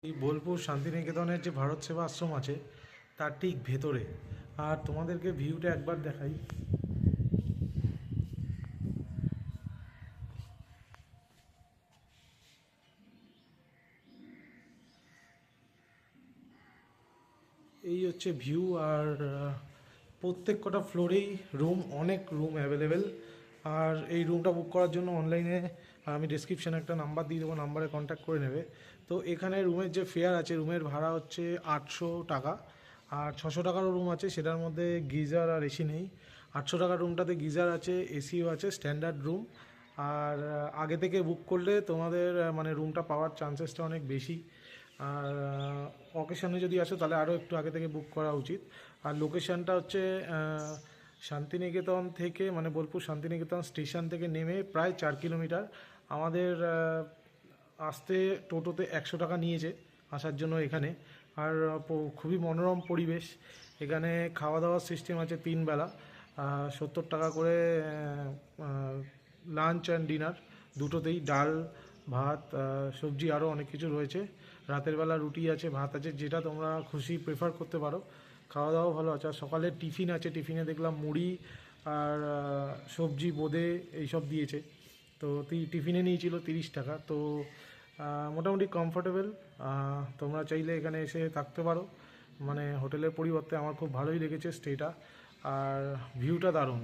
এই বোলপুর শান্তিনিকেতনের যে ভারত সেবা আশ্রম আছে তার ঠিক ভেতরে। আর তোমাদেরকে ভিউটা একবার দেখাই। এই হচ্ছে ভিউ। আর প্রত্যেক কটা ফ্লোরেই রুম, অনেক রুম অ্যাভেলেবেল। আর এই রুমটা বুক করার জন্য অনলাইনে আমি ডিসক্রিপশানে একটা নাম্বার দিয়ে দেবো, নাম্বারে কন্ট্যাক্ট করে নেবে। তো এখানে রুমের যে ফেয়ার আছে, রুমের ভাড়া হচ্ছে 800 টাকা। আর 600 টাকারও রুম আছে, সেটার মধ্যে গিজার আর এসি নেই। 800 টাকার রুমটাতে গিজার আছে, এসিও আছে, স্ট্যান্ডার্ড রুম। আর আগে থেকে বুক করলে তোমাদের মানে রুমটা পাওয়ার চান্সেসটা অনেক বেশি। আর অকেশনে যদি আসো তাহলে আরও একটু আগে থেকে বুক করা উচিত। আর লোকেশানটা হচ্ছে শান্তিনিকেতন থেকে, মানে বোলপুর শান্তিনিকেতন স্টেশন থেকে নেমে প্রায় 4 কিলোমিটার। আমাদের আসতে টোটোতে 100 টাকা নিয়েছে আসার জন্য এখানে। আর খুবই মনোরম পরিবেশ। এখানে খাওয়া দাওয়ার সিস্টেম আছে 3 বেলা, 70 টাকা করে লাঞ্চ অ্যান্ড ডিনার দুটোতেই। ডাল, ভাত, সবজি, আরও অনেক কিছু রয়েছে। রাতের বেলা রুটি আছে, ভাত আছে, যেটা তোমরা খুশি প্রেফার করতে পারো। খাওয়া দাওয়া ভালো আছে। আর সকালে টিফিন আছে, টিফিনে দেখলাম মুড়ি আর সবজি, বোঁদে এইসব দিয়েছে। তো টিফিনে নিয়েছিল 30 টাকা। তো মোটামুটি কমফোর্টেবল। তোমরা চাইলে এখানে এসে থাকতে পারো, মানে হোটেলের পরিবর্তে। আমার খুব ভালোই লেগেছে স্টেটা। আর ভিউটা দারুণ।